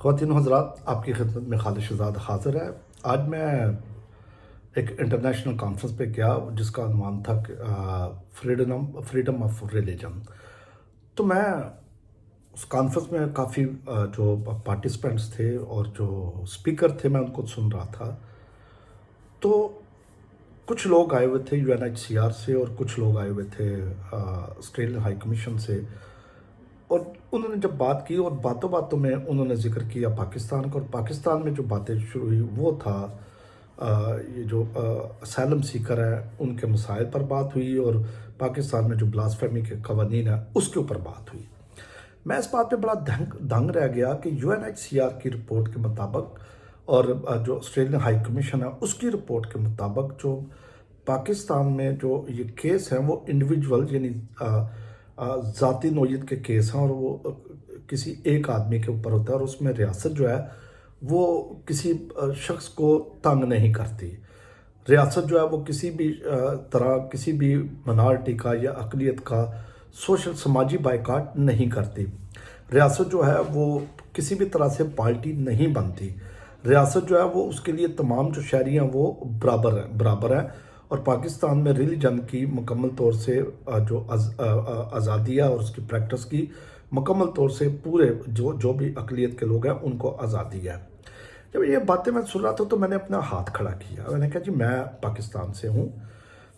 خواتین و حضرات، آپ کی خدمت میں خالد شہزاد حاضر ہے۔ آج میں ایک انٹرنیشنل کانفرنس پہ گیا جس کا عنوان تھا فریڈم آف ریلیجن۔ تو میں اس کانفرنس میں کافی جو پارٹیسپینٹس تھے اور جو اسپیکر تھے میں ان کو سن رہا تھا۔ تو کچھ لوگ آئے ہوئے تھے UNHCR سے اور کچھ لوگ آئے ہوئے تھے آسٹریلین ہائی کمیشن سے، اور انہوں نے جب بات کی اور باتوں باتوں میں انہوں نے ذکر کیا پاکستان کا، اور پاکستان میں جو باتیں شروع ہوئی وہ تھا یہ جو اسائلم سیکر ہیں ان کے مسائل پر بات ہوئی، اور پاکستان میں جو بلاسفیمی کے قوانین ہیں اس کے اوپر بات ہوئی۔ میں اس بات پہ بڑا دنگ رہ گیا کہ UNHCR کی رپورٹ کے مطابق اور جو آسٹریلین ہائی کمیشن ہے اس کی رپورٹ کے مطابق جو پاکستان میں جو یہ کیس ہیں وہ انڈیویجول یعنی ذاتی نوعیت کے کیس ہیں، اور وہ کسی ایک آدمی کے اوپر ہوتا ہے، اور اس میں ریاست جو ہے وہ کسی شخص کو تنگ نہیں کرتی۔ ریاست جو ہے وہ کسی بھی طرح کسی بھی منارٹی کا یا اقلیت کا سوشل سماجی بائیکاٹ نہیں کرتی۔ ریاست جو ہے وہ کسی بھی طرح سے پارٹی نہیں بنتی۔ ریاست جو ہے وہ اس کے لیے تمام جو شہری ہیں وہ برابر ہیں، اور پاکستان میں ریلیجن کی مکمل طور سے جو آزادی ہے اور اس کی پریکٹس کی مکمل طور سے پورے جو بھی اقلیت کے لوگ ہیں ان کو آزادی ہے۔ جب یہ باتیں میں سن رہا تھا تو میں نے اپنا ہاتھ کھڑا کیا، میں نے کہا جی میں پاکستان سے ہوں،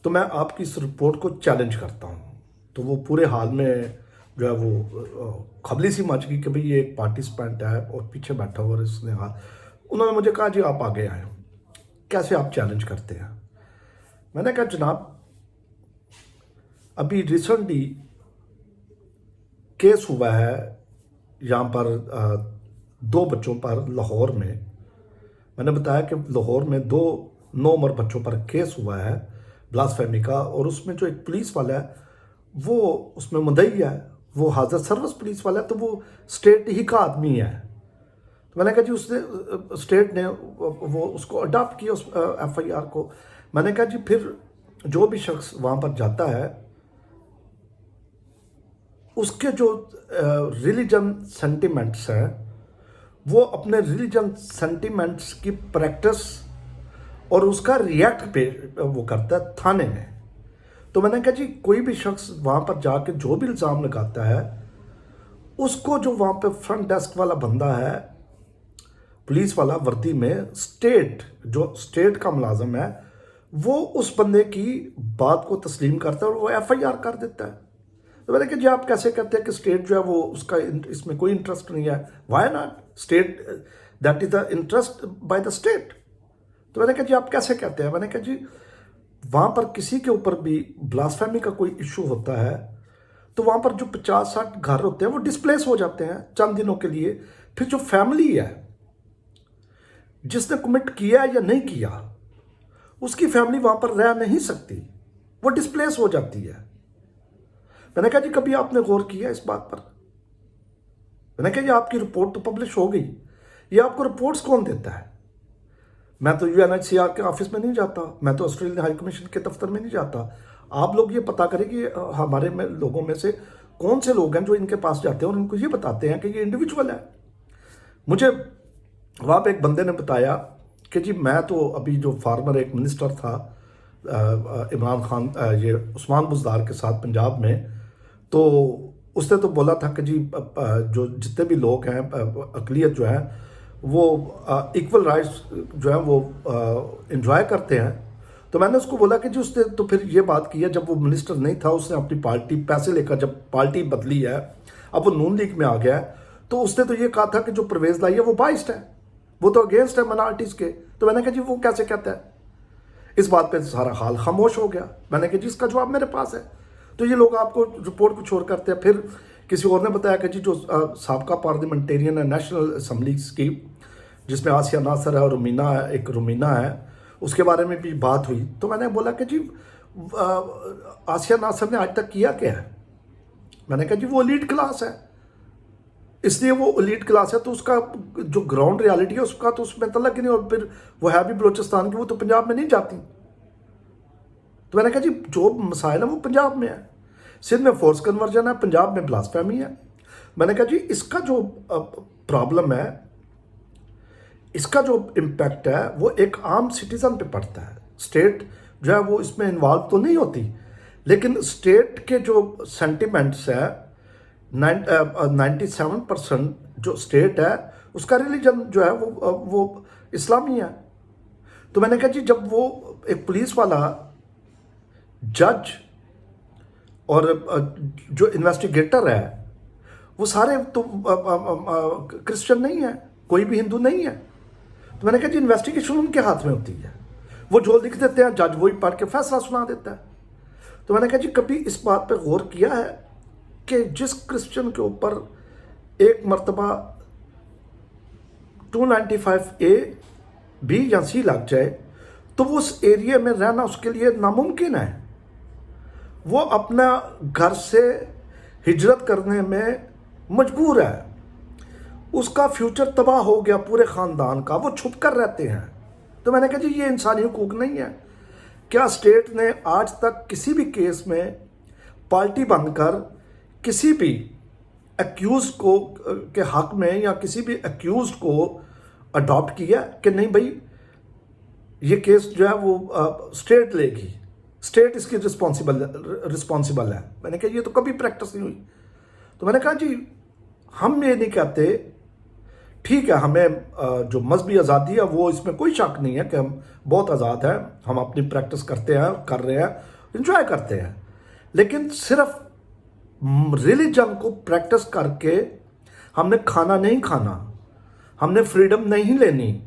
تو میں آپ کی اس رپورٹ کو چیلنج کرتا ہوں۔ تو وہ پورے حال میں جو ہے وہ خبلی سی مچ گئی کہ بھئی یہ ایک پارٹیسپینٹ ہے اور پیچھے بیٹھا ہوا، اور اس نے انہوں نے مجھے کہا جی آپ آگے آئیں، کیسے آپ چیلنج کرتے ہیں؟ میں نے کہا جناب ابھی ریسنٹلی کیس ہوا ہے یہاں پر 2 بچوں پر لاہور میں نے بتایا کہ لاہور میں 2 نوعمر بچوں پر کیس ہوا ہے بلاسفیمی کا، اور اس میں جو ایک پولیس والا ہے وہ اس میں مدعی ہے، وہ حاضر سروس پولیس والا ہے، تو وہ اسٹیٹ ہی کا آدمی ہے۔ تو میں نے کہا جی اس نے اسٹیٹ نے وہ اس کو اڈاپٹ کیا اس FIR کو۔ میں نے کہا جی پھر جو بھی شخص وہاں پر جاتا ہے اس کے جو ریلیجن سینٹیمنٹس ہیں وہ اپنے ریلیجن سینٹیمنٹس کی پریکٹس اور اس کا ریئیکٹ پہ وہ کرتا ہے تھانے میں۔ تو میں نے کہا جی کوئی بھی شخص وہاں پر جا کے جو بھی الزام لگاتا ہے اس کو جو وہاں پہ فرنٹ ڈیسک والا بندہ ہے پولیس والا وردی میں، جو اسٹیٹ کا ملازم ہے، وہ اس بندے کی بات کو تسلیم کرتا ہے اور وہ FIR کر دیتا ہے۔ تو میں نے کہا جی آپ کیسے کہتے ہیں کہ اسٹیٹ جو ہے وہ اس میں کوئی انٹرسٹ نہیں ہے؟ Why not state, that is the interest by the state. تو میں نے کہا جی آپ کیسے کہتے ہیں؟ میں نے کہا جی وہاں پر کسی کے اوپر بھی بلاسفیمی کا کوئی ایشو ہوتا ہے تو وہاں پر جو 50-60 گھر ہوتے ہیں وہ ڈسپلیس ہو جاتے ہیں چند دنوں کے لیے، پھر جو فیملی ہے جس نے کمٹ کیا یا نہیں کیا اس کی فیملی وہاں پر رہ نہیں سکتی، وہ ڈسپلیس ہو جاتی ہے۔ میں نے کہا جی کبھی آپ نے غور کیا اس بات پر؟ میں نے کہا جی آپ کی رپورٹ تو پبلش ہو گئی، یہ آپ کو رپورٹس کون دیتا ہے؟ میں تو UNHCR کے آفس میں نہیں جاتا، میں تو آسٹریلین ہائی کمیشن کے دفتر میں نہیں جاتا۔ آپ لوگ یہ پتا کریں کہ ہمارے لوگوں میں سے کون سے لوگ ہیں جو ان کے پاس جاتے ہیں اور ان کو یہ بتاتے ہیں کہ یہ انڈیویجول ہے۔ مجھے وہاں پہ ایک بندے نے بتایا کہ جی میں تو ابھی جو فارمر ایک منسٹر تھا عمران خان یہ عثمان بزدار کے ساتھ پنجاب میں، تو اس نے تو بولا تھا کہ جی جو جتنے بھی لوگ ہیں اقلیت جو ہے وہ ایکول رائٹس جو ہیں وہ انجوائے کرتے ہیں۔ تو میں نے اس کو بولا کہ جی اس نے تو پھر یہ بات کی ہے جب وہ منسٹر نہیں تھا، اس نے اپنی پارٹی پیسے لے کر جب پارٹی بدلی ہے، اب وہ نون لیگ میں آ گیا ہے، تو اس نے تو یہ کہا تھا کہ جو پرویز لائی ہے وہ بائسڈ ہے، وہ تو اگینسٹ ہے منارٹیز کے۔ تو میں نے کہا جی وہ کیسے کہتا ہے؟ اس بات پہ سارا حال خاموش ہو گیا۔ میں نے کہا جی اس کا جواب میرے پاس ہے۔ تو یہ لوگ آپ کو رپورٹ کو چھوڑ کرتے ہیں۔ پھر کسی اور نے بتایا کہ جی جو سابقہ پارلیمنٹیرین ہے نیشنل اسمبلیز کی، جس میں آسیہ ناصر ہے اور رومینہ ہے، اس کے بارے میں بھی بات ہوئی۔ تو میں نے بولا کہ جی آسیہ ناصر نے آج تک کیا کیا ہے؟ میں نے کہا جی وہ ایلیٹ کلاس ہے، اس لیے وہ ایلیٹ کلاس ہے تو اس کا جو گراؤنڈ ریالٹی ہے اس کا تو اس میں تعلق ہی نہیں، اور پھر وہ ہے بھی بلوچستان کی، وہ تو پنجاب میں نہیں جاتی۔ تو میں نے کہا جی جو مسائل ہیں وہ پنجاب میں ہے، سندھ میں فورس کنورژن ہے، پنجاب میں بلاسفیمی ہے۔ میں نے کہا جی اس کا جو پرابلم ہے اس کا جو امپیکٹ ہے وہ ایک عام سٹیزن پہ پڑتا ہے. اسٹیٹ جو ہے وہ اس میں انوالو تو نہیں ہوتی، لیکن اسٹیٹ کے جو سینٹیمنٹس ہے 97% جو اسٹیٹ ہے اس کا ریلیجن جو ہے وہ اسلامی ہے. تو میں نے کہا جی جب وہ ایک پولیس والا، جج اور جو انویسٹیگیٹر ہے وہ سارے تو کرسچن نہیں ہیں، کوئی بھی ہندو نہیں ہے. تو میں نے کہا جی انویسٹیگیشن ان کے ہاتھ میں ہوتی ہے، وہ جو لکھ دیتے ہیں جج وہی پڑھ کے فیصلہ سنا دیتا ہے. تو میں نے کہا جی کبھی اس بات پہ غور کیا ہے کہ جس کرسچن کے اوپر ایک مرتبہ 295A B یا C لگ جائے تو وہ اس ایریے میں رہنا اس کے لیے ناممکن ہے. وہ اپنا گھر سے ہجرت کرنے میں مجبور ہے، اس کا فیوچر تباہ ہو گیا پورے خاندان کا، وہ چھپ کر رہتے ہیں. تو میں نے کہا جی یہ انسانی حقوق نہیں ہے. کیا اسٹیٹ نے آج تک کسی بھی کیس میں پارٹی بن کر کسی بھی ایکیوز کو کے حق میں یا کسی بھی ایکیوز کو اڈاپٹ کیا کہ نہیں بھائی یہ کیس جو ہے وہ اسٹیٹ لے گی، اسٹیٹ اس کی رسپانسبل ہے؟ میں نے کہا یہ تو کبھی پریکٹس نہیں ہوئی. تو میں نے کہا جی ہم یہ نہیں کہتے، ٹھیک ہے ہمیں جو مذہبی آزادی ہے وہ اس میں کوئی شک نہیں ہے کہ ہم بہت آزاد ہیں، ہم اپنی پریکٹس کرتے ہیں، کر رہے ہیں، انجوائے کرتے ہیں، لیکن صرف ریلیجن کو پریکٹس کر کے ہم نے کھانا نہیں کھانا، ہم نے فریڈم نہیں لینی.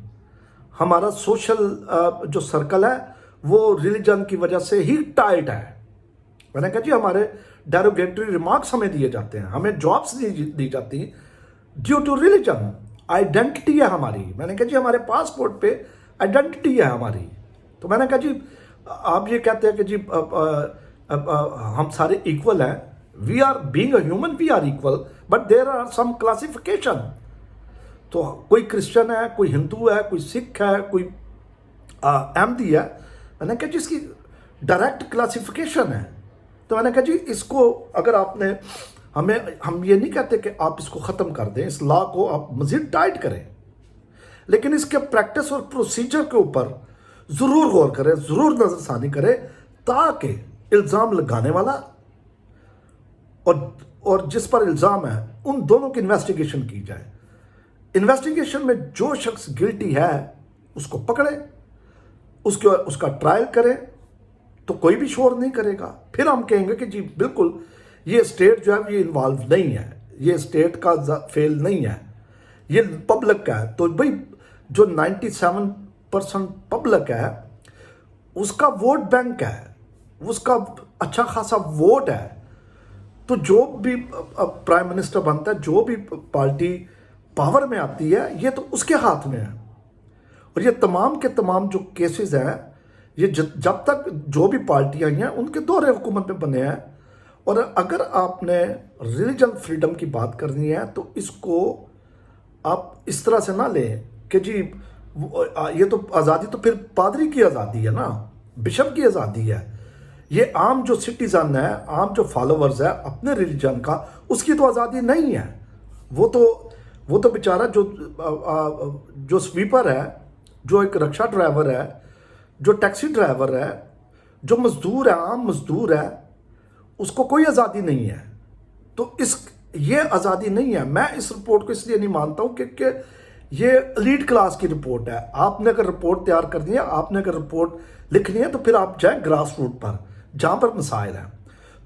ہمارا سوشل جو سرکل ہے وہ ریلیجن کی وجہ سے ہی ٹائٹ ہے. میں نے کہا جی ہمارے ڈیروگیٹری ریمارکس ہمیں دیے جاتے ہیں، ہمیں جابس دی جاتی ہیں ڈیو ٹو ریلیجن. آئیڈینٹی ہے ہماری. میں نے کہا جی ہمارے پاسپورٹ پہ آئیڈینٹی ہے ہماری. تو میں نے کہا جی آپ یہ کہتے ہیں کہ جی ہم سارے ایکول ہیں، we are being a human we are equal but there are some classification. تو کوئی کرسچن ہے، کوئی ہندو ہے، کوئی سکھ ہے، کوئی احمدی ہے. میں نے کہا جی اس کی ڈائریکٹ کلاسیفیکیشن ہے. تو میں نے کہا جی اس کو اگر آپ نے ہم یہ نہیں کہتے کہ آپ اس کو ختم کر دیں، اس لا کو آپ مزید ٹائٹ کریں، لیکن اس کے پریکٹس اور پروسیجر کے اوپر ضرور غور کریں، ضرور نظر ثانی کریں، تاکہ الزام لگانے والا اور جس پر الزام ہے ان دونوں کی انویسٹیگیشن کی جائے. انویسٹیگیشن میں جو شخص گلٹی ہے اس کو پکڑے، اس کا ٹرائل کرے، تو کوئی بھی شور نہیں کرے گا. پھر ہم کہیں گے کہ جی بالکل یہ اسٹیٹ جو ہے یہ انوالو نہیں ہے، یہ اسٹیٹ کا فیل نہیں ہے، یہ پبلک کا ہے. تو بھائی جو 97% پبلک ہے اس کا ووٹ بینک ہے، اس کا اچھا خاصا ووٹ ہے. تو جو بھی پرائم منسٹر بنتا ہے، جو بھی پارٹی پاور میں آتی ہے، یہ تو اس کے ہاتھ میں ہے. اور یہ تمام کے تمام جو کیسز ہیں یہ جب تک جو بھی پارٹیاں ہیں ان کے دور حکومت میں بنے ہیں. اور اگر آپ نے ریلیجن فریڈم کی بات کرنی ہے تو اس کو آپ اس طرح سے نہ لیں کہ جی یہ تو آزادی تو پھر پادری کی آزادی ہے نا، بشپ کی آزادی ہے. یہ عام جو سٹیزن ہے، عام جو فالوورز ہے اپنے ریلیجن کا، اس کی تو آزادی نہیں ہے. وہ تو بیچارہ جو سویپر ہے، جو ایک رکشا ڈرائیور ہے، جو ٹیکسی ڈرائیور ہے، جو مزدور ہے، عام مزدور ہے، اس کو کوئی آزادی نہیں ہے. تو یہ آزادی نہیں ہے. میں اس رپورٹ کو اس لیے نہیں مانتا ہوں کہ یہ ایلیٹ کلاس کی رپورٹ ہے. آپ نے اگر رپورٹ تیار کرنی ہے، آپ نے اگر رپورٹ لکھنی ہے تو پھر آپ جائیں گراس روٹ پر جہاں پر مسائل ہیں.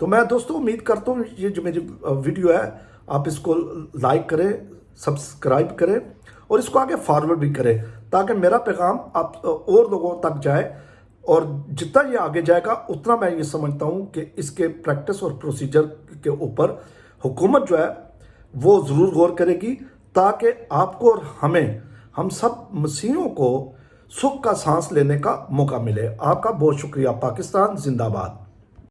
تو میں دوستوں امید کرتا ہوں یہ جو میری ویڈیو ہے آپ اس کو لائک کریں، سبسکرائب کریں اور اس کو آگے فارورڈ بھی کریں تاکہ میرا پیغام آپ اور لوگوں تک جائے. اور جتنا یہ آگے جائے گا اتنا میں یہ سمجھتا ہوں کہ اس کے پریکٹس اور پروسیجر کے اوپر حکومت جو ہے وہ ضرور غور کرے گی، تاکہ آپ کو اور ہم سب مسیحیوں کو سکھ کا سانس لینے کا موقع ملے. آپ کا بہت شکریہ. پاکستان زندہ باد.